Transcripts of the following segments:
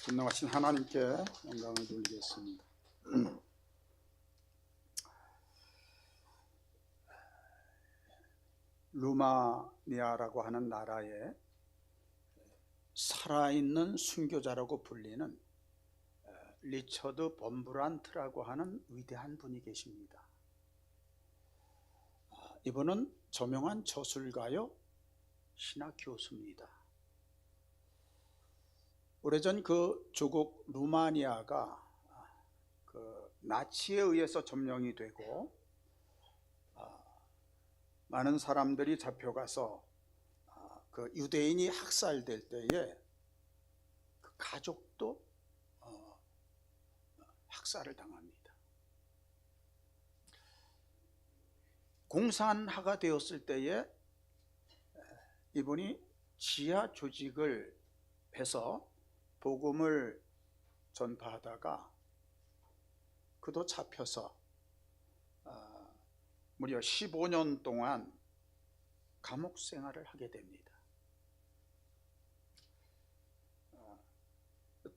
전능하신 하나님께 영광을 돌리겠습니다. 루마니아라고 하는 나라에 살아있는 순교자라고 불리는 리처드 범브란트라고 하는 위대한 분이 계십니다. 이분은 저명한 저술가요 신학 교수입니다. 오래전 그 조국 루마니아가 나치에 의해서 점령이 되고 많은 사람들이 잡혀가서 그 유대인이 학살될 때에 그 가족도 학살을 당합니다. 공산화가 되었을 때에 이분이 지하 조직을 해서 복음을 전파하다가 그도 잡혀서 무려 15년 동안 감옥 생활을 하게 됩니다.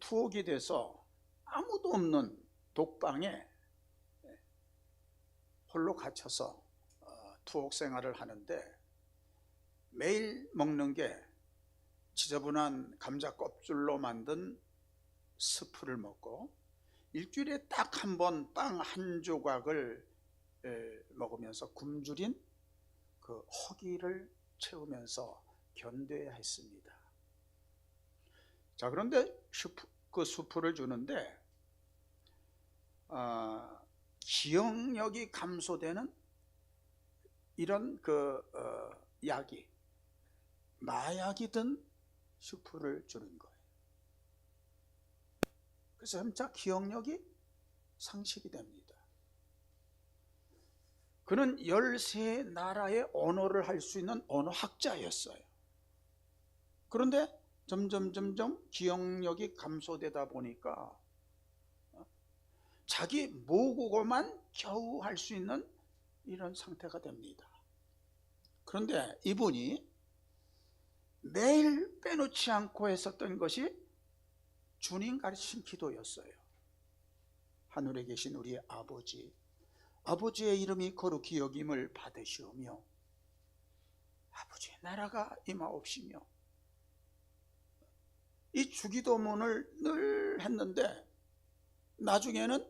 투옥이 돼서 아무도 없는 독방에 홀로 갇혀서 투옥 생활을 하는데 매일 먹는 게 지저분한 감자 껍질로 만든 스프를 먹고 일주일에 딱 한 번 빵 한 조각을 먹으면서 굶주린 그 허기를 채우면서 견뎌야 했습니다. 자, 그런데 그 수프를 주는데 기억력이 감소되는 이런 약이 마약이든 수프를 주는 거예요. 그래서 점차 기억력이 상실이 됩니다. 그는 13나라의 언어를 할 수 있는 언어학자였어요. 그런데 점점 기억력이 감소되다 보니까 자기 모국어만 겨우 할 수 있는 이런 상태가 됩니다. 그런데 이분이 매일 빼놓지 않고 했었던 것이 주님 가르치신 기도였어요. 하늘에 계신 우리 아버지, 아버지의 이름이 거룩히 여김을 받으시오며 아버지의 나라가 임하옵시며, 이 주기도문을 늘 했는데 나중에는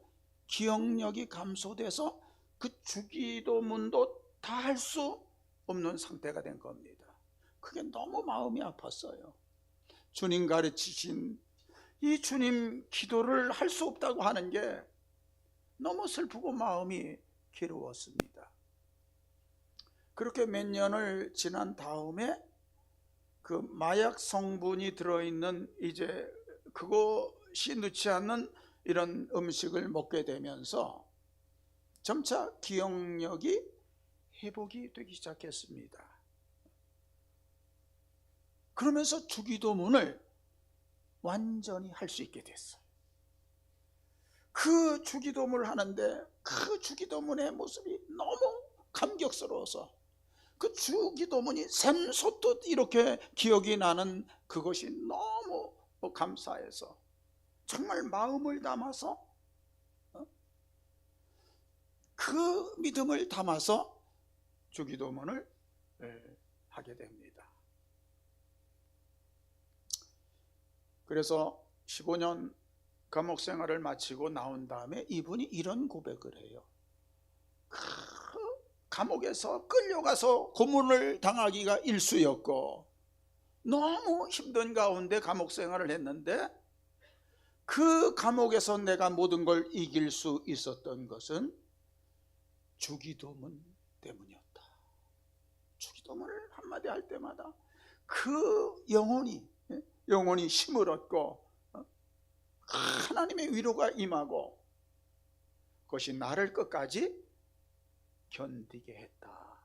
기억력이 감소돼서 그 주기도문도 다 할 수 없는 상태가 된 겁니다. 그게 너무 마음이 아팠어요. 주님 가르치신 이 주님 기도를 할 수 없다고 하는 게 너무 슬프고 마음이 괴로웠습니다. 그렇게 몇 년을 지난 다음에 그 마약 성분이 들어있는 이제 그것이 넣지 않는 이런 음식을 먹게 되면서 점차 기억력이 회복이 되기 시작했습니다. 그러면서 주기도문을 완전히 할 수 있게 됐어요. 그 주기도문을 하는데 그 주기도문의 모습이 너무 감격스러워서 그 주기도문이 샘솟듯 이렇게 기억이 나는 그것이 너무 감사해서 정말 마음을 담아서 그 믿음을 담아서 주기도문을 하게 됩니다. 그래서 15년 감옥 생활을 마치고 나온 다음에 이분이 이런 고백을 해요. 감옥에서 끌려가서 고문을 당하기가 일쑤였고 너무 힘든 가운데 감옥 생활을 했는데 그 감옥에서 내가 모든 걸 이길 수 있었던 것은 주기도문 때문이었다. 주기도문을 한마디 할 때마다 그 영혼이 힘을 얻고 하나님의 위로가 임하고 그것이 나를 끝까지 견디게 했다.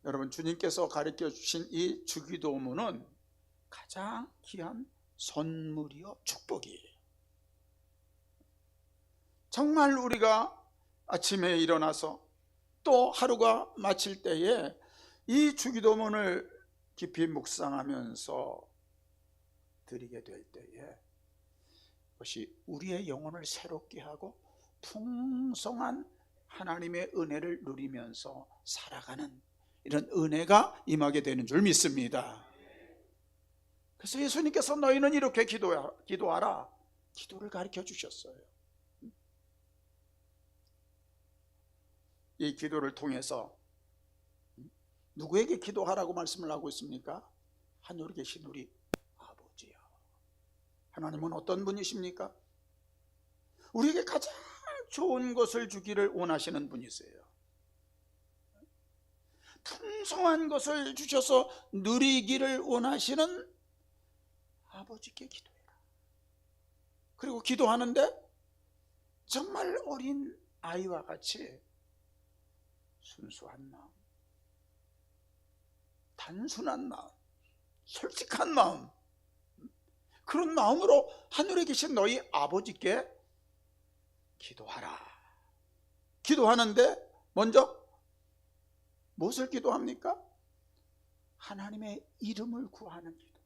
여러분, 주님께서 가르쳐 주신 이 주기도문은 가장 귀한 선물이요 축복이에요. 정말 우리가 아침에 일어나서 또 하루가 마칠 때에 이 주기도문을 깊이 묵상하면서 드리게 될 때에 그것이 우리의 영혼을 새롭게 하고 풍성한 하나님의 은혜를 누리면서 살아가는 이런 은혜가 임하게 되는 줄 믿습니다. 그래서 예수님께서 너희는 이렇게 기도하라 기도를 가르쳐 주셨어요. 이 기도를 통해서 누구에게 기도하라고 말씀을 하고 있습니까? 하늘에 계신 우리 아버지요. 하나님은 어떤 분이십니까? 우리에게 가장 좋은 것을 주기를 원하시는 분이세요. 풍성한 것을 주셔서 누리기를 원하시는 아버지께 기도해라. 그리고 기도하는데 정말 어린 아이와 같이 순수한 마음, 단순한 마음, 솔직한 마음, 그런 마음으로 하늘에 계신 너희 아버지께 기도하라. 기도하는데 먼저 무엇을 기도합니까? 하나님의 이름을 구하는 기도.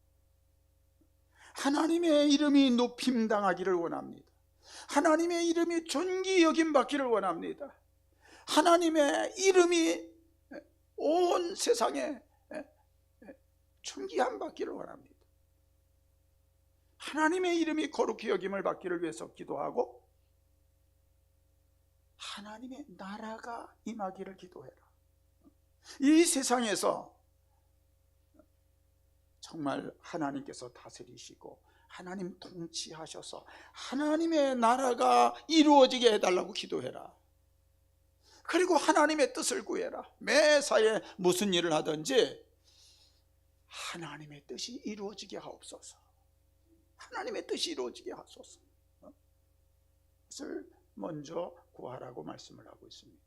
하나님의 이름이 높임당하기를 원합니다. 하나님의 이름이 존귀 여김받기를 원합니다. 하나님의 이름이 온 세상에 존귀함 받기를 원합니다. 하나님의 이름이 거룩히 여김을 받기를 위해서 기도하고 하나님의 나라가 임하기를 기도해라. 이 세상에서 정말 하나님께서 다스리시고 하나님 통치하셔서 하나님의 나라가 이루어지게 해달라고 기도해라. 그리고 하나님의 뜻을 구해라. 매사에 무슨 일을 하든지 하나님의 뜻이 이루어지게 하옵소서. 하나님의 뜻이 이루어지게 하소서. 그것을 먼저 구하라고 말씀을 하고 있습니다.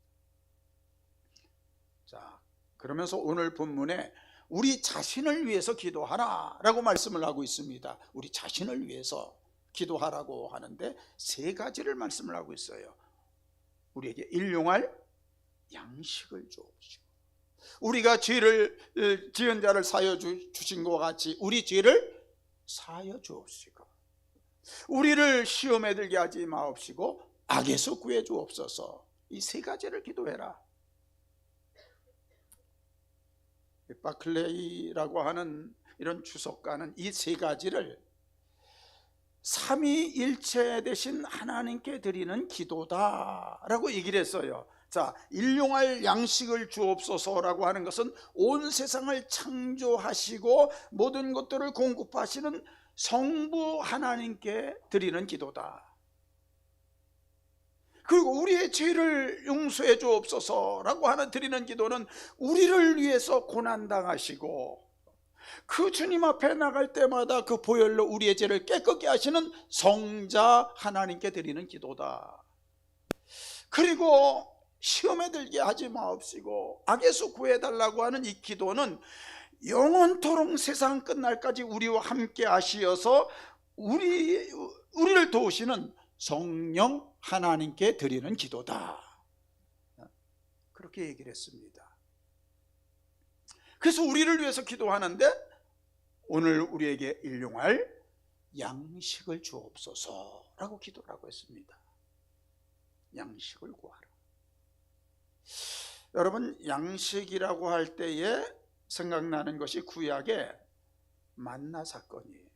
자, 그러면서 오늘 본문에 우리 자신을 위해서 기도하라 라고 말씀을 하고 있습니다. 우리 자신을 위해서 기도하라고 하는데 세 가지를 말씀을 하고 있어요. 우리에게 일용할 양식을 주옵시고, 우리가 죄를 지은 자를 사여 주신 것과 같이 우리 죄를 사여 주옵시고, 우리를 시험에 들게 하지 마옵시고 악에서 구해 주옵소서. 이 세 가지를 기도해라. 바클레이라고 하는 이런 주석가는 이 세 가지를 삼위일체 되신 하나님께 드리는 기도다라고 얘기를 했어요. 자, 일용할 양식을 주옵소서라고 하는 것은 온 세상을 창조하시고 모든 것들을 공급하시는 성부 하나님께 드리는 기도다. 그리고 우리의 죄를 용서해 주옵소서라고 하는 드리는 기도는 우리를 위해서 고난당하시고 그 주님 앞에 나갈 때마다 그 보혈로 우리의 죄를 깨끗게 하시는 성자 하나님께 드리는 기도다. 그리고 시험에 들게 하지 마옵시고 악에서 구해달라고 하는 이 기도는 영원토록 세상 끝날까지 우리와 함께 하시어서 우리를 도우시는 성령 하나님께 드리는 기도다. 그렇게 얘기를 했습니다. 그래서 우리를 위해서 기도하는데 오늘 우리에게 일용할 양식을 주옵소서라고 기도를 하고 있습니다. 양식을 구하라. 여러분, 양식이라고 할 때에 생각나는 것이 구약의 만나 사건이에요.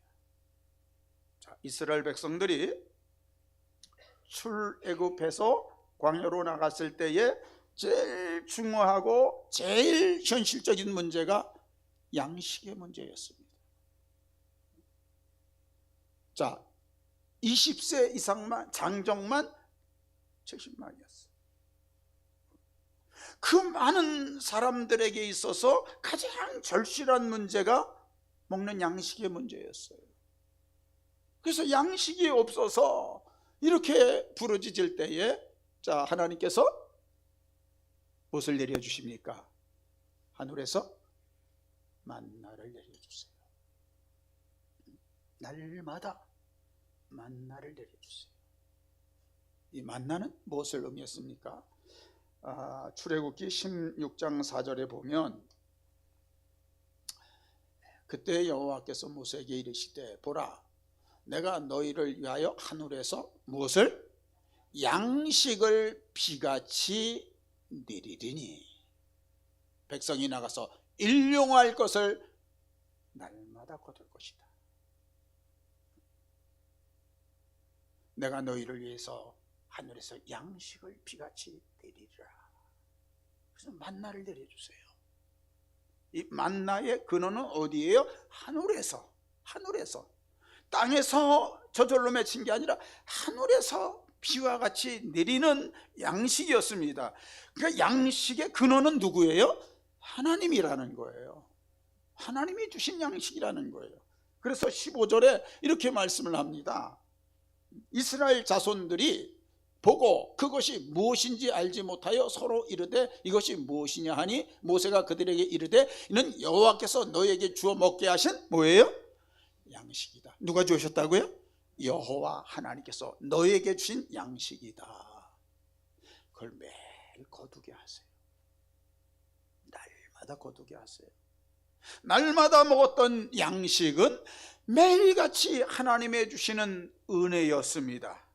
자, 이스라엘 백성들이 출애굽해서 광야로 나갔을 때에 제일 중요하고 제일 현실적인 문제가 양식의 문제였습니다. 자, 20세 이상만 장정만 70만이었어요. 그 많은 사람들에게 있어서 가장 절실한 문제가 먹는 양식의 문제였어요. 그래서 양식이 없어서 이렇게 부르짖을 때에 자, 하나님께서 무엇을 내려주십니까? 하늘에서 만나를 내려주세요. 날마다 만나를 내려주세요. 이 만나는 무엇을 의미했습니까? 출애굽기 16장 4절에 보면 그때 여호와께서 모세에게 이르시되 보라, 내가 너희를 위하여 하늘에서 무엇을? 양식을 비같이 내리리니 백성이 나가서 일용할 것을 날마다 거둘 것이다. 내가 너희를 위해서 하늘에서 양식을 비같이 내리리라. 그래서 만나를 내려주세요. 이 만나의 근원은 어디예요? 하늘에서. 땅에서 저절로 맺힌 게 아니라 하늘에서 비와 같이 내리는 양식이었습니다. 그러니까 양식의 근원은 누구예요? 하나님이라는 거예요. 하나님이 주신 양식이라는 거예요. 그래서 15절에 이렇게 말씀을 합니다. 이스라엘 자손들이 보고 그것이 무엇인지 알지 못하여 서로 이르되 이것이 무엇이냐 하니 모세가 그들에게 이르되 이는 여호와께서 너희에게 주어 먹게 하신 뭐예요? 양식이다. 누가 주셨다고요? 여호와 하나님께서 너희에게 주신 양식이다. 그걸 매일 거두게 하세요. 날마다 거두게 하세요. 날마다 먹었던 양식은 매일같이 하나님의 주시는 은혜였습니다.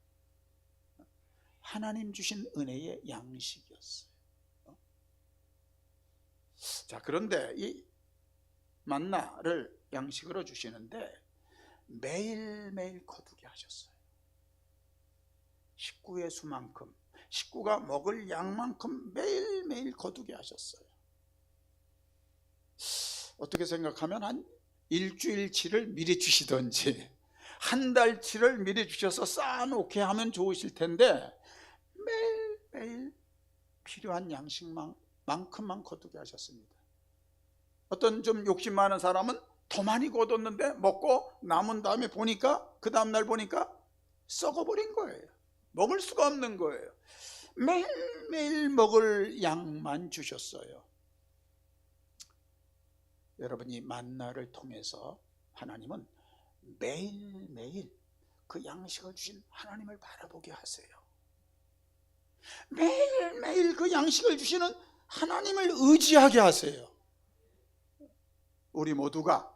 하나님 주신 은혜의 양식이었어요. 자, 그런데 이 만나를 양식으로 주시는데 매일매일 거두게 하셨어요. 식구의 수만큼, 식구가 먹을 양만큼 매일매일 거두게 하셨어요. 어떻게 생각하면 한 일주일치를 미리 주시든지 한 달치를 미리 주셔서 쌓아놓게 하면 좋으실 텐데 매일매일 필요한 양식만큼만 거두게 하셨습니다. 어떤 좀 욕심 많은 사람은 더 많이 거뒀는데 먹고 남은 다음에 보니까 그 다음날 보니까 썩어버린 거예요. 먹을 수가 없는 거예요. 매일매일 먹을 양만 주셨어요. 여러분이 만나를 통해서 하나님은 매일매일 그 양식을 주신 하나님을 바라보게 하세요. 매일매일 그 양식을 주시는 하나님을 의지하게 하세요. 우리 모두가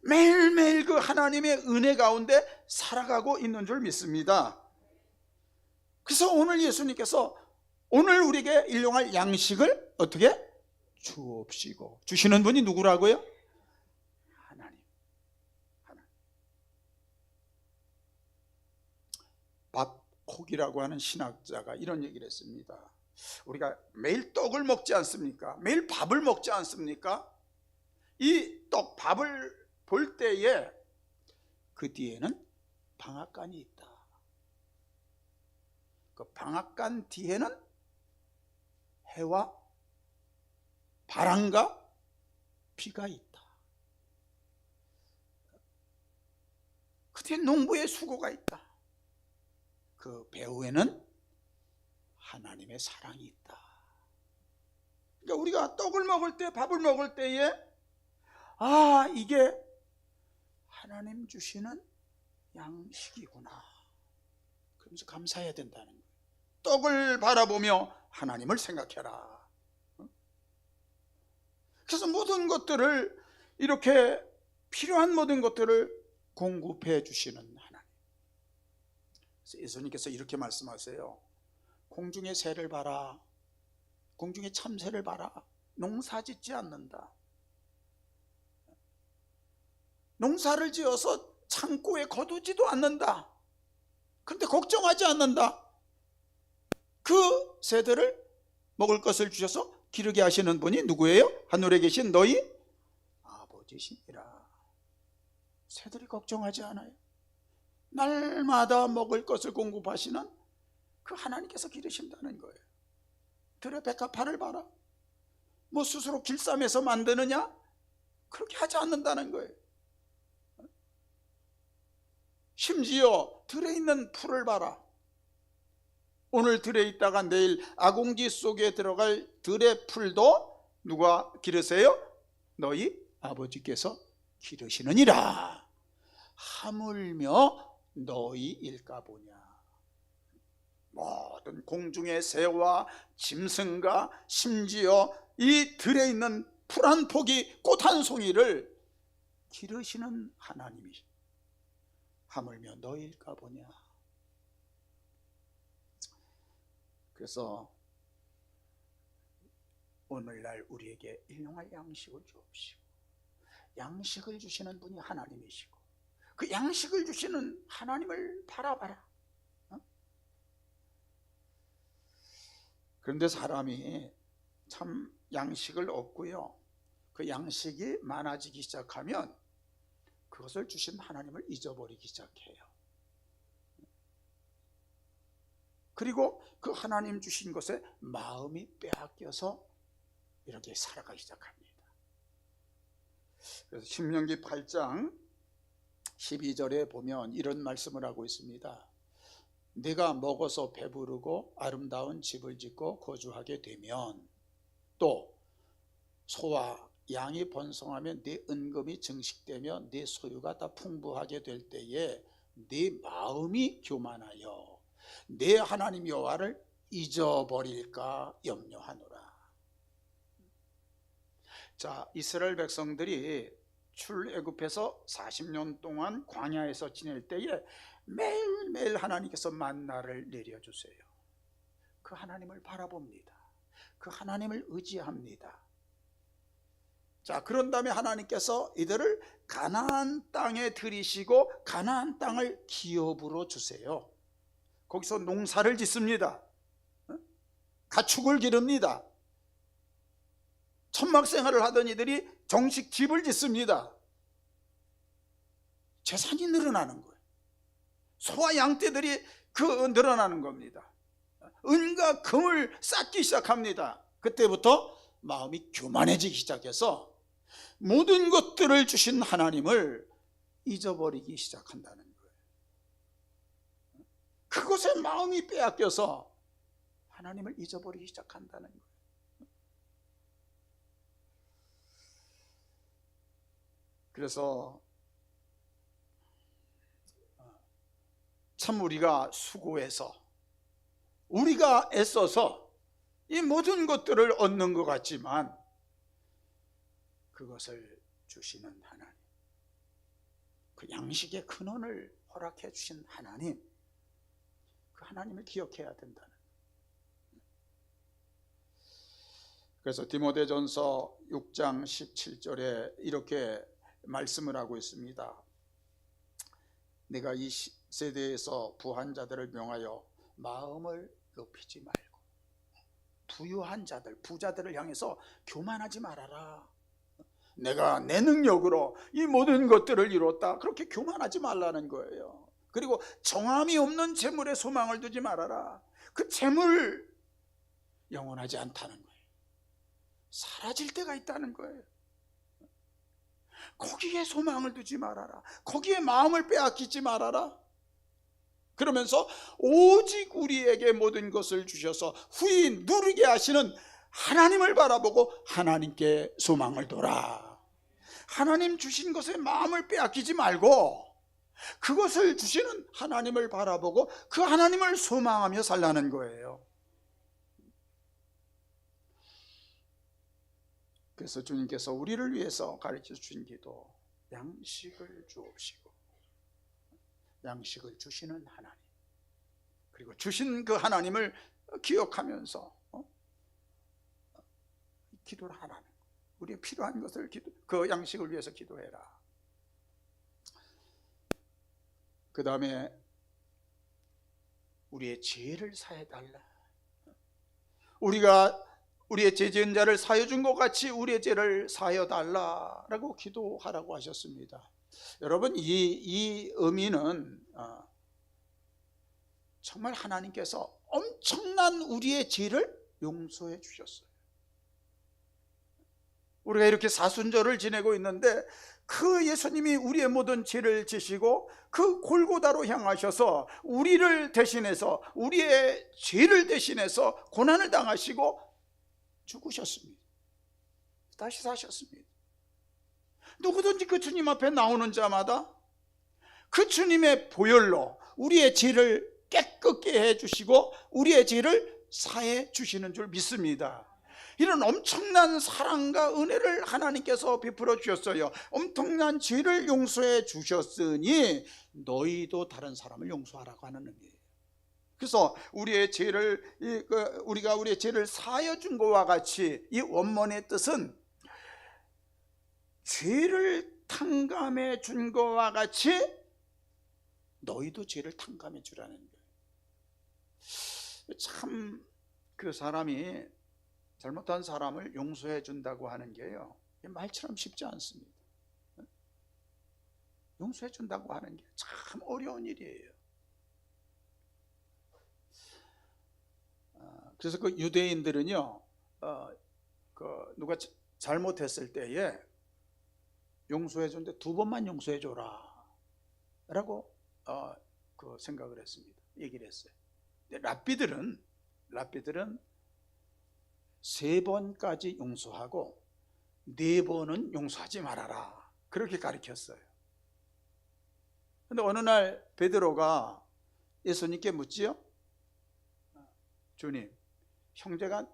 매일매일 그 하나님의 은혜 가운데 살아가고 있는 줄 믿습니다. 그래서 오늘 예수님께서 오늘 우리에게 일용할 양식을 어떻게? 주옵시고. 주시는 분이 누구라고요? 하나님. 밥콕이라고 하는 신학자가 이런 얘기를 했습니다. 우리가 매일 떡을 먹지 않습니까? 매일 밥을 먹지 않습니까? 이 떡, 밥을 볼 때에 그 뒤에는 방앗간이 있다. 그 방앗간 뒤에는 해와 바람과 비가 있다. 그 뒤에 농부의 수고가 있다. 그 배후에는 하나님의 사랑이 있다. 그러니까 우리가 떡을 먹을 때, 밥을 먹을 때에 아, 이게 하나님 주시는 양식이구나. 그러면서 감사해야 된다는 거예요. 떡을 바라보며 하나님을 생각해라. 그래서 모든 것들을 이렇게 필요한 모든 것들을 공급해 주시는 하나님. 그래서 예수님께서 이렇게 말씀하세요. 공중의 새를 봐라. 공중의 참새를 봐라. 농사 짓지 않는다. 농사를 지어서 창고에 거두지도 않는다. 그런데 걱정하지 않는다. 그 새들을 먹을 것을 주셔서 기르게 하시는 분이 누구예요? 하늘에 계신 너희 아버지시니라. 새들이 걱정하지 않아요. 날마다 먹을 것을 공급하시는 그 하나님께서 기르신다는 거예요. 들의 백합화를 봐라. 뭐 스스로 길쌈에서 만드느냐? 그렇게 하지 않는다는 거예요. 심지어 들에 있는 풀을 봐라. 오늘 들에 있다가 내일 아궁지 속에 들어갈 들의 풀도 누가 기르세요? 너희 아버지께서 기르시느니라. 하물며 너희일까 보냐. 모든 공중의 새와 짐승과 심지어 이 들에 있는 풀 한 포기, 꽃 한 송이를 기르시는 하나님이 하물며 너일까 보냐. 그래서 오늘날 우리에게 일용할 양식을 주옵시고, 양식을 주시는 분이 하나님이시고 그 양식을 주시는 하나님을 바라봐라. 그런데 사람이 참 양식을 얻고요, 그 양식이 많아지기 시작하면 그것을 주신 하나님을 잊어버리기 시작해요. 그리고 그 하나님 주신 것에 마음이 빼앗겨서 이렇게 살아가기 시작합니다. 그래서 신명기 8장 12절에 보면 이런 말씀을 하고 있습니다. 네가 먹어서 배부르고 아름다운 집을 짓고 거주하게 되면, 또 소와 양이 번성하면 네 은금이 증식되며 네 소유가 다 풍부하게 될 때에 네 마음이 교만하여 네 하나님 여호와를 잊어버릴까 염려하노라. 자, 이스라엘 백성들이 출애굽해서 40년 동안 광야에서 지낼 때에 매일매일 하나님께서 만나를 내려주세요. 그 하나님을 바라봅니다. 그 하나님을 의지합니다. 자, 그런 다음에 하나님께서 이들을 가나안 땅에 들이시고 가나안 땅을 기업으로 주세요. 거기서 농사를 짓습니다. 가축을 기릅니다. 천막 생활을 하던 이들이 정식 집을 짓습니다. 재산이 늘어나는 거예요. 소와 양떼들이 늘어나는 겁니다. 은과 금을 쌓기 시작합니다. 그때부터 마음이 교만해지기 시작해서 모든 것들을 주신 하나님을 잊어버리기 시작한다는 거예요. 그것에 마음이 빼앗겨서 하나님을 잊어버리기 시작한다는 거예요. 그래서 참 우리가 수고해서 우리가 애써서 이 모든 것들을 얻는 것 같지만 그것을 주시는 하나님, 그 양식의 근원을 허락해 주신 하나님, 그 하나님을 기억해야 된다는. 그래서 디모데전서 6장 17절에 이렇게 말씀을 하고 있습니다. 내가 이 세대에서 부한 자들을 명하여 마음을 높이지 말고, 부유한 자들, 부자들을 향해서 교만하지 말아라. 내가 내 능력으로 이 모든 것들을 이뤘다, 그렇게 교만하지 말라는 거예요. 그리고 정함이 없는 재물에 소망을 두지 말아라. 그 재물 영원하지 않다는 거예요. 사라질 때가 있다는 거예요. 거기에 소망을 두지 말아라. 거기에 마음을 빼앗기지 말아라. 그러면서 오직 우리에게 모든 것을 주셔서 후히 누리게 하시는 하나님을 바라보고 하나님께 소망을 둬라. 하나님 주신 것에 마음을 빼앗기지 말고 그것을 주시는 하나님을 바라보고 그 하나님을 소망하며 살라는 거예요. 그래서 주님께서 우리를 위해서 가르쳐 주신 기도, 양식을 주옵시고, 양식을 주시는 하나님, 그리고 주신 그 하나님을 기억하면서 기도를 하라는 거예요. 우리의 필요한 것을 그 양식을 위해서 기도해라. 그 다음에 우리의 죄를 사해달라. 우리가 우리의 죄 지은 자를 사여준 것 같이 우리의 죄를 사여달라라고 기도하라고 하셨습니다. 여러분, 이 의미는 정말 하나님께서 엄청난 우리의 죄를 용서해 주셨어요. 우리가 이렇게 사순절을 지내고 있는데 그 예수님이 우리의 모든 죄를 지시고 그 골고다로 향하셔서 우리를 대신해서, 우리의 죄를 대신해서 고난을 당하시고 죽으셨습니다. 다시 사셨습니다. 누구든지 그 주님 앞에 나오는 자마다 그 주님의 보혈로 우리의 죄를 깨끗게 해주시고 우리의 죄를 사해 주시는 줄 믿습니다. 이런 엄청난 사랑과 은혜를 하나님께서 베풀어 주셨어요. 엄청난 죄를 용서해 주셨으니 너희도 다른 사람을 용서하라고 하는 의미예요. 그래서 우리가 우리의 죄를 사하여 준 것과 같이, 이 원문의 뜻은 죄를 탕감해 준 것과 같이 너희도 죄를 탕감해 주라는 거예요. 참 그 사람이 잘못한 사람을 용서해 준다고 하는 게요, 말처럼 쉽지 않습니다. 용서해 준다고 하는 게 참 어려운 일이에요. 그래서 그 유대인들은요, 누가 잘못했을 때에 용서해 주는데 2번만 용서해 줘라 라고 생각을 했습니다. 얘기를 했어요. 근데 랍비들은 3번까지 용서하고 4번은 용서하지 말아라, 그렇게 가르쳤어요. 근데 어느 날 베드로가 예수님께 묻지요. 주님, 형제가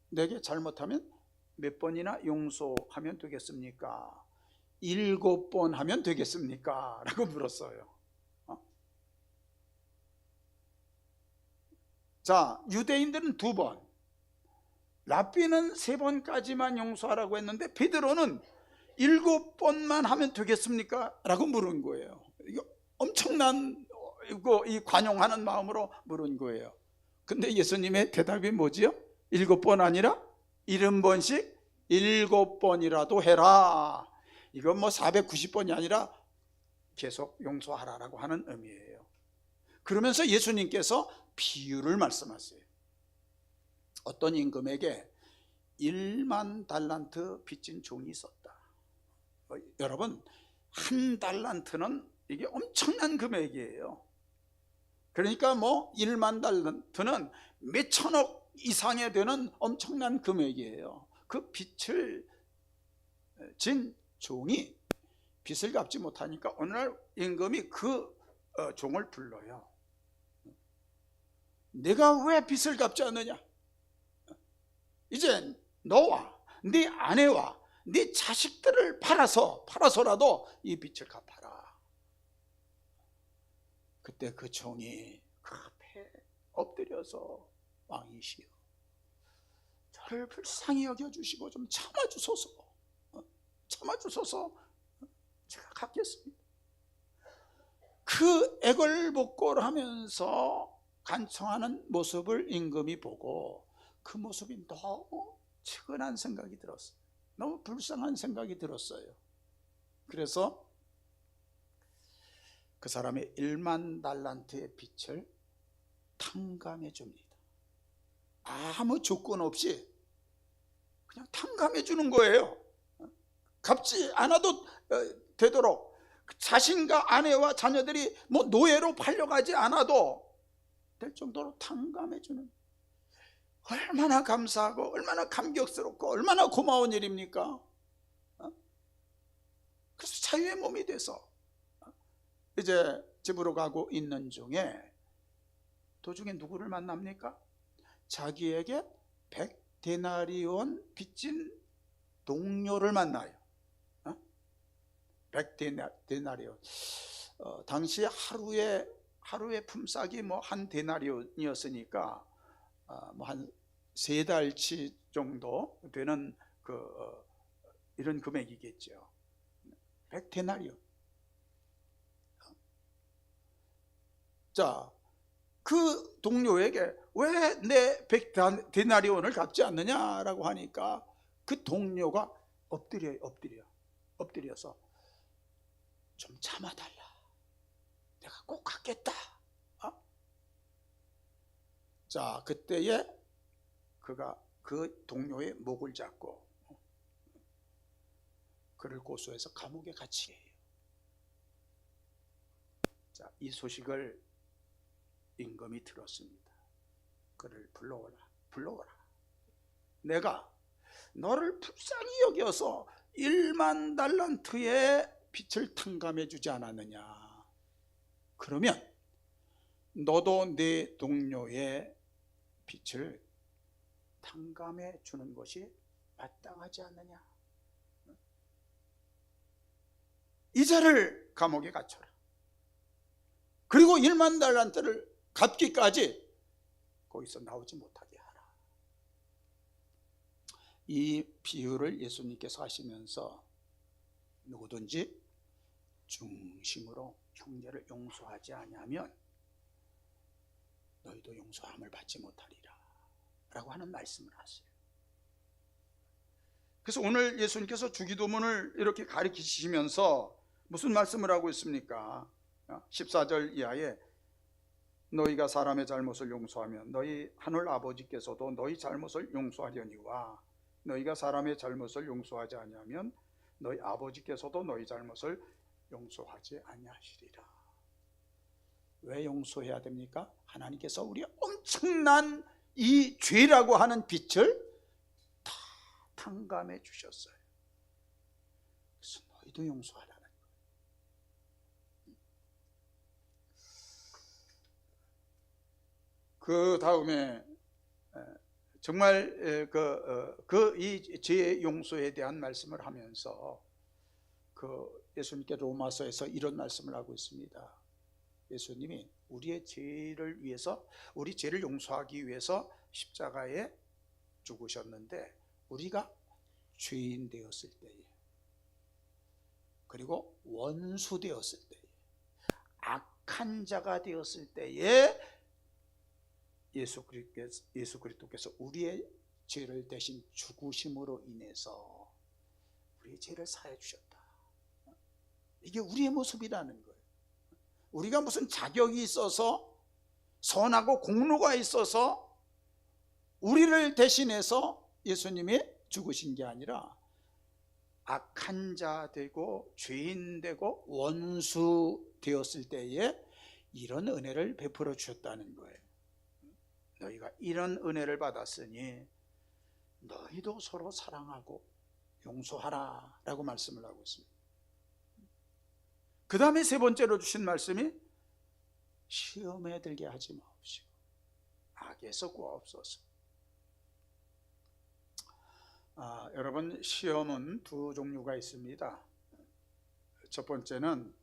내게 잘못하면 몇 번이나 용서하면 되겠습니까? 7번 하면 되겠습니까? 라고 물었어요. 자, 유대인들은 2번, 랍비는 3번까지만 용서하라고 했는데 베드로는 7번만 하면 되겠습니까? 라고 물은 거예요. 이거 엄청난 이 관용하는 마음으로 물은 거예요. 근데 예수님의 대답이 뭐지요? 7번 아니라 70번씩 7번이라도 해라. 이건 뭐 490번이 아니라 계속 용서하라라고 하는 의미예요. 그러면서 예수님께서 비유를 말씀하세요. 어떤 임금에게 1만 달란트 빚진 종이 있었다. 여러분, 1달란트는 이게 엄청난 금액이에요. 그러니까 뭐 1만 달란트는 몇 천억 이상에 되는 엄청난 금액이에요. 그 빚을 진 종이 빚을 갚지 못하니까 어느 날 임금이 그 종을 불러요. 내가 왜 빚을 갚지 않느냐? 이제 너와 네 아내와 네 자식들을 팔아서라도 이 빚을 갚아라. 그때 그 종이 그 앞에 엎드려서, 왕이시여, 저를 불쌍히 여겨주시고 좀 참아주소서, 제가 갚겠습니다. 그 애걸복걸하면서 간청하는 모습을 임금이 보고 그 모습이 너무 측은한 생각이 들었어요. 너무 불쌍한 생각이 들었어요. 그래서 그 사람의 1만 달란트의 빚을 탕감해 줍니다. 아무 조건 없이 그냥 탕감해 주는 거예요. 갚지 않아도 되도록, 자신과 아내와 자녀들이 뭐 노예로 팔려가지 않아도 될 정도로 탕감해 주는, 얼마나 감사하고 얼마나 감격스럽고 얼마나 고마운 일입니까? 그래서 자유의 몸이 돼서 이제 집으로 가고 있는 중에 도중에 누구를 만납니까? 자기에게 100데나리온 빚진 동료를 만나요. 100데나리온. 당시 하루의 품삯이 뭐 한 데나리온이었으니까 뭐 한 3달치 정도 되는 이런 금액이겠죠. 100데나리온. 자, 그 동료에게 왜 내 100데나리온을 갚지 않느냐라고 하니까 그 동료가 엎드려서 좀 참아달라, 내가 꼭 갚겠다. 자, 그때에 그가 그 동료의 목을 잡고 그를 고소해서 감옥에 갇히게 해요. 자, 이 소식을 임금이 들었습니다. 그를 불러오라. 내가 너를 불쌍히 여겨서 1만 달란트의 빚을 탕감해 주지 않았느냐? 그러면 너도 네 동료의 빚을 탕감해 주는 것이 마땅하지 않느냐. 이자를 감옥에 갇혀라. 그리고 1만 달란트를 갚기까지 거기서 나오지 못하게 하라. 이 비유를 예수님께서 하시면서 누구든지 중심으로 형제를 용서하지 아니하면 너희도 용서함을 받지 못하리라 라고 하는 말씀을 하세요. 그래서 오늘 예수님께서 주기도문을 이렇게 가르치시면서 무슨 말씀을 하고 있습니까? 14절 이하에 너희가 사람의 잘못을 용서하면 너희 하늘 아버지께서도 너희 잘못을 용서하려니와 너희가 사람의 잘못을 용서하지 아니하면 너희 아버지께서도 너희 잘못을 용서하지 아니하시리라. 왜 용서해야 됩니까? 하나님께서 우리 엄청난 이 죄라고 하는 빚을 다 탕감해 주셨어요. 그래서 너희도 용서하라는 거예요. 그 다음에 정말 이 죄의 용서에 대한 말씀을 하면서 예수님께 로마서에서 이런 말씀을 하고 있습니다. 예수님이 우리의 죄를 위해서, 우리 죄를 용서하기 위해서 십자가에 죽으셨는데 우리가 죄인 되었을 때에, 그리고 원수 되었을 때에, 악한 자가 되었을 때에 예수 그리스도께서 우리의 죄를 대신 죽으심으로 인해서 우리의 죄를 사해 주셨다. 이게 우리의 모습이라는 거예요. 우리가 무슨 자격이 있어서, 선하고 공로가 있어서 우리를 대신해서 예수님이 죽으신 게 아니라 악한 자 되고 죄인 되고 원수 되었을 때에 이런 은혜를 베풀어 주셨다는 거예요. 너희가 이런 은혜를 받았으니 너희도 서로 사랑하고 용서하라 라고 말씀을 하고 있습니다. 그 다음에 세 번째로 주신 말씀이 시험에 들게 하지 마옵시고 악에서 구하옵소서. 여러분, 시험은 두 종류가 있습니다. 첫 번째는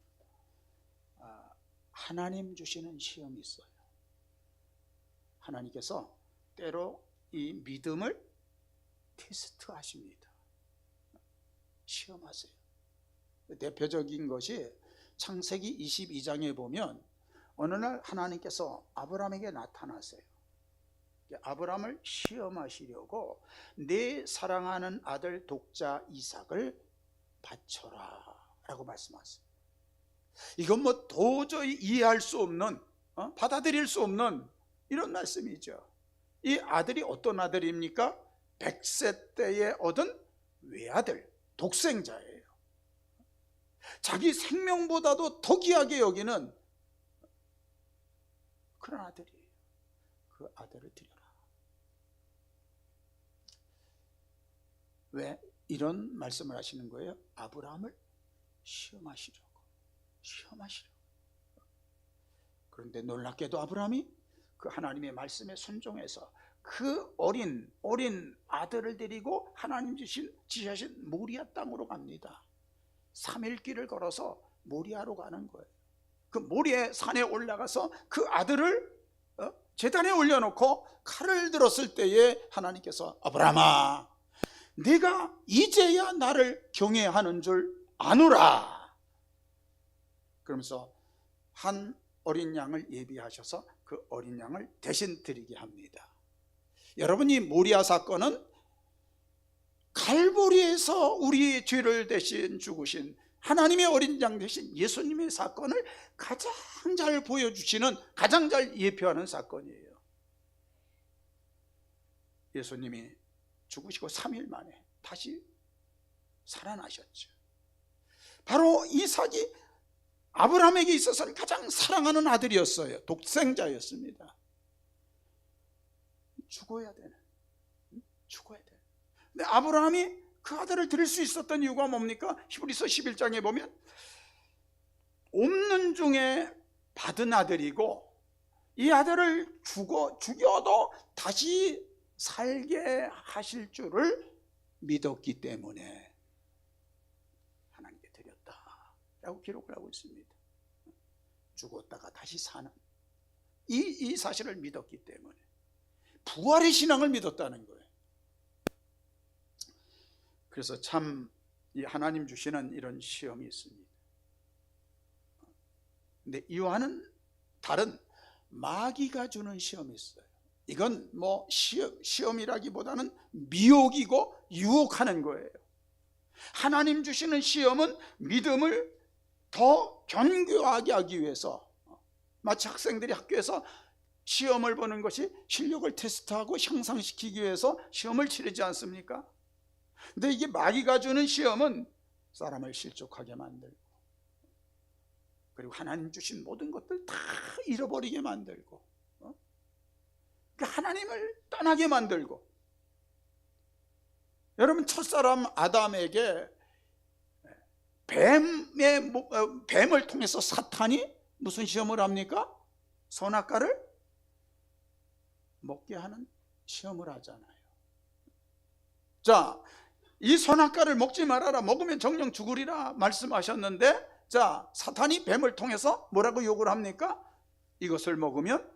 하나님 주시는 시험이 있어요. 하나님께서 때로 이 믿음을 테스트 하십니다. 시험하세요. 대표적인 것이 창세기 22장에 보면 어느 날 하나님께서 아브라함에게 나타나세요. 아브라함을 시험하시려고 내 사랑하는 아들 독자 이삭을 바쳐라 라고 말씀하세요. 이건 뭐 도저히 이해할 수 없는, 받아들일 수 없는 이런 말씀이죠. 이 아들이 어떤 아들입니까? 100세 때에 얻은 외아들, 독생자예요. 자기 생명보다도 더 귀하게 여기는 그런 아들이에요. 그 아들을 드려라. 왜 이런 말씀을 하시는 거예요? 아브라함을 시험하시려고. 그런데 놀랍게도 아브라함이 그 하나님의 말씀에 순종해서 그 어린 아들을 데리고 하나님 지시하신 모리아 땅으로 갑니다. 3일 길을 걸어서 모리아로 가는 거예요. 그 모리아 산에 올라가서 그 아들을 제단에 올려놓고 칼을 들었을 때에 하나님께서 아브라함아, 네가 이제야 나를 경외하는 줄 아노라. 그러면서 한 어린 양을 예비하셔서 그 어린 양을 대신 드리게 합니다. 여러분, 이 모리아 사건은 갈보리에서 우리의 죄를 대신 죽으신 하나님의 어린 양 대신 예수님의 사건을 가장 잘 보여주시는, 가장 잘 예표하는 사건이에요. 예수님이 죽으시고 3일 만에 다시 살아나셨죠. 바로 이삭이 아브라함에게 있어서는 가장 사랑하는 아들이었어요. 독생자였습니다. 죽어야 돼. 근데 아브라함이 그 아들을 드릴 수 있었던 이유가 뭡니까? 히브리서 11장에 보면 없는 중에 받은 아들이고 이 아들을 죽여도 다시 살게 하실 줄을 믿었기 때문에 하나님께 드렸다라고 기록을 하고 있습니다. 죽었다가 다시 사는 이 사실을 믿었기 때문에 부활의 신앙을 믿었다는 거예요. 그래서 참 이 하나님 주시는 이런 시험이 있습니다. 근데 이와는 다른 마귀가 주는 시험이 있어요. 이건 뭐 시험이라기보다는 미혹이고 유혹하는 거예요. 하나님 주시는 시험은 믿음을 더 견고하게 하기 위해서, 마치 학생들이 학교에서 시험을 보는 것이 실력을 테스트하고 향상시키기 위해서 시험을 치르지 않습니까? 근데 이게 마귀가 주는 시험은 사람을 실족하게 만들고, 그리고 하나님 주신 모든 것들 다 잃어버리게 만들고, 하나님을 떠나게 만들고. 여러분, 첫사람 아담에게 뱀을 통해서 사탄이 무슨 시험을 합니까? 선악과를 먹게 하는 시험을 하잖아요. 자, 이 선악과를 먹지 말아라, 먹으면 정령 죽으리라 말씀하셨는데, 자, 사탄이 뱀을 통해서 뭐라고 욕을 합니까? 이것을 먹으면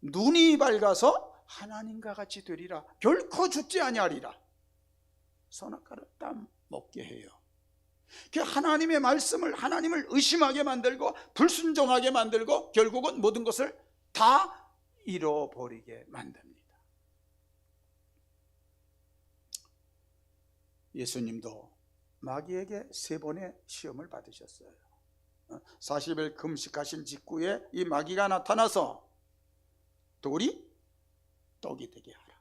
눈이 밝아서 하나님과 같이 되리라, 결코 죽지 아니하리라. 선악과를 딱 먹게 해요. 하나님의 말씀을, 하나님을 의심하게 만들고 불순종하게 만들고 결국은 모든 것을 다 잃어버리게 만듭니다. 예수님도 마귀에게 3번의 시험을 받으셨어요. 40일 금식하신 직후에 이 마귀가 나타나서 돌이 떡이 되게 하라.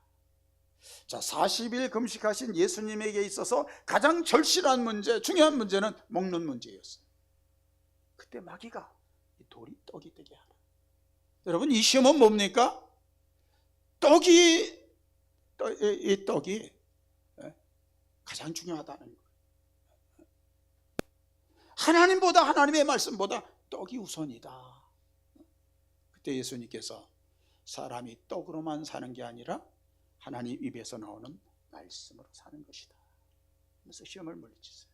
자, 40일 금식하신 예수님에게 있어서 가장 절실한 문제, 중요한 문제는 먹는 문제였어요. 그때 마귀가 이 돌이 떡이 되게 하라. 여러분, 이 시험은 뭡니까? 이 떡이 가장 중요하다는 거예요. 하나님보다, 하나님의 말씀보다 떡이 우선이다. 그때 예수님께서 사람이 떡으로만 사는 게 아니라 하나님 입에서 나오는 말씀으로 사는 것이다. 그래서 시험을 물리치세요.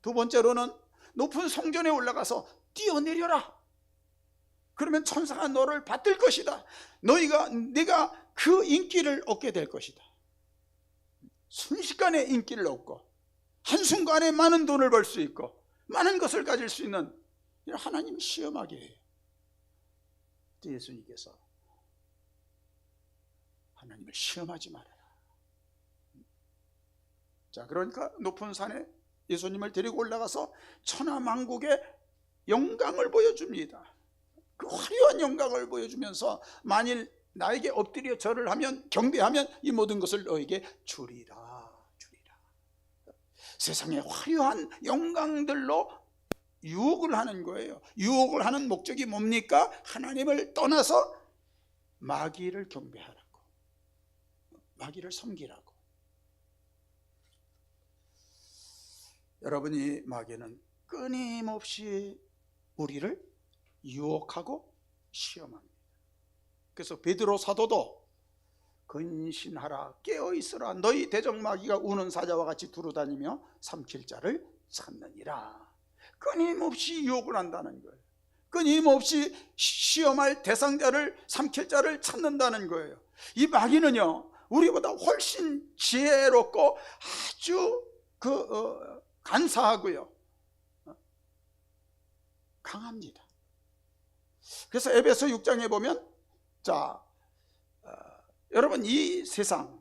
두 번째로는 높은 성전에 올라가서 뛰어내려라. 그러면 천사가 너를 받들 것이다. 네가 그 인기를 얻게 될 것이다. 순식간에 인기를 얻고 한순간에 많은 돈을 벌 수 있고 많은 것을 가질 수 있는, 하나님 시험하게 해요. 예수님께서 하나님을 시험하지 말아라. 자, 그러니까 높은 산에 예수님을 데리고 올라가서 천하만국의 영광을 보여줍니다. 그 화려한 영광을 보여주면서 만일 나에게 엎드려 절을 하면, 경배하면 이 모든 것을 너에게 주리라. 세상의 화려한 영광들로 유혹을 하는 거예요. 유혹을 하는 목적이 뭡니까? 하나님을 떠나서 마귀를 경배하라고, 마귀를 섬기라고. 여러분이 마귀는 끊임없이 우리를 유혹하고 시험합니다. 그래서 베드로 사도도 근신하라, 깨어있으라, 너희 대적 마귀가 우는 사자와 같이 두루다니며 삼킬 자를 찾느니라. 끊임없이 유혹을 한다는 거예요. 끊임없이 시험할 대상자를, 삼킬 자를 찾는다는 거예요. 이 마귀는요, 우리보다 훨씬 지혜롭고 아주 간사하고요, 강합니다. 그래서 에베소 6장에 보면, 자, 여러분, 이 세상이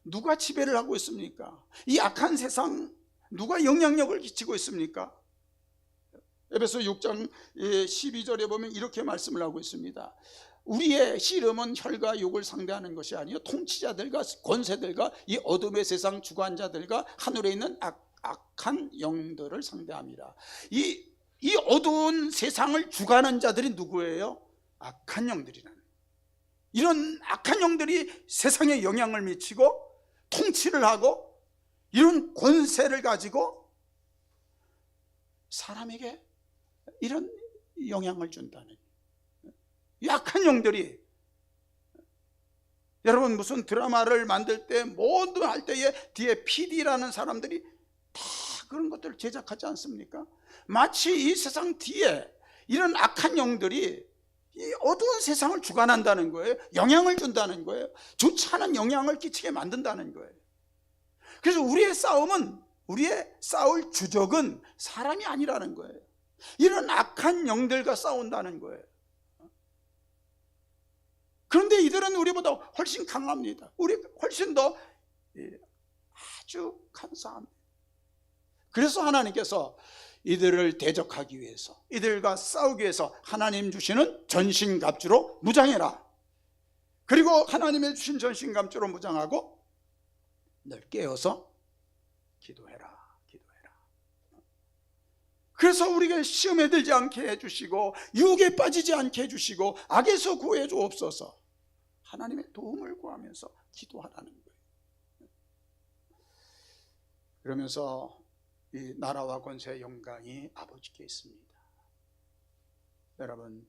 누가 지배를 하고 있습니까? 이 악한 세상 누가 영향력을 끼치고 있습니까? 에베소 6장 12절에 보면 이렇게 말씀을 하고 있습니다. 우리의 씨름은 혈과 육을 상대하는 것이 아니요 통치자들과 권세들과 이 어둠의 세상 주관자들과 하늘에 있는 악한 영들을 상대합니다. 이 어두운 세상을 주관하는 자들이 누구예요? 악한 영들이라는. 이런 악한 영들이 세상에 영향을 미치고 통치를 하고 이런 권세를 가지고 사람에게 이런 영향을 준다는, 이 악한 영들이 여러분, 무슨 드라마를 만들 때 모두 할 때에 뒤에 PD라는 사람들이 다 그런 것들을 제작하지 않습니까? 마치 이 세상 뒤에 이런 악한 영들이 이 어두운 세상을 주관한다는 거예요. 영향을 준다는 거예요. 좋지 않은 영향을 끼치게 만든다는 거예요. 그래서 우리의 싸움은, 우리의 싸울 주적은 사람이 아니라는 거예요. 이런 악한 영들과 싸운다는 거예요. 그런데 이들은 우리보다 훨씬 강합니다. 우리 훨씬 더 아주 간사합니다. 그래서 하나님께서 이들을 대적하기 위해서, 이들과 싸우기 위해서 하나님 주시는 전신갑주로 무장해라. 그리고 하나님의 주신 전신갑주로 무장하고 늘 깨어서 기도해라. 그래서 우리가 시험에 들지 않게 해주시고 유혹에 빠지지 않게 해주시고 악에서 구해 주옵소서. 하나님의 도움을 구하면서 기도하라는 거예요. 그러면서 이 나라와 권세의 영광이 아버지께 있습니다. 여러분,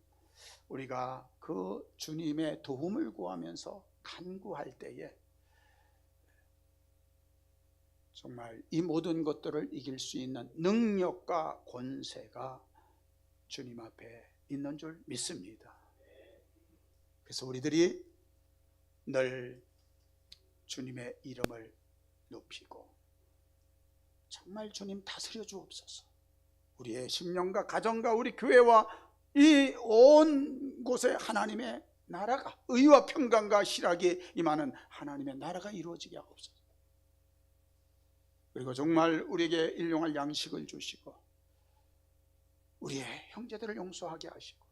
우리가 그 주님의 도움을 구하면서 간구할 때에 정말 이 모든 것들을 이길 수 있는 능력과 권세가 주님 앞에 있는 줄 믿습니다. 그래서 우리들이 늘 주님의 이름을 높이고 정말 주님 다스려 주옵소서. 우리의 심령과 가정과 우리 교회와 이 온 곳에 하나님의 나라가, 의와 평강과 희락이 임하는 하나님의 나라가 이루어지게 하옵소서. 그리고 정말 우리에게 일용할 양식을 주시고 우리의 형제들을 용서하게 하시고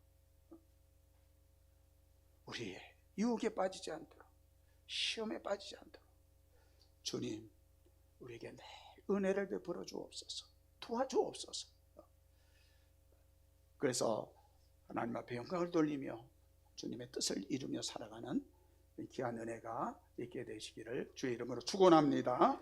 우리의 유혹에 빠지지 않도록, 시험에 빠지지 않도록 주님 우리에게 늘 은혜를 베풀어 주옵소서. 도와주옵소서. 그래서 하나님 앞에 영광을 돌리며 주님의 뜻을 이루며 살아가는 귀한 은혜가 있게 되시기를 주의 이름으로 축원합니다.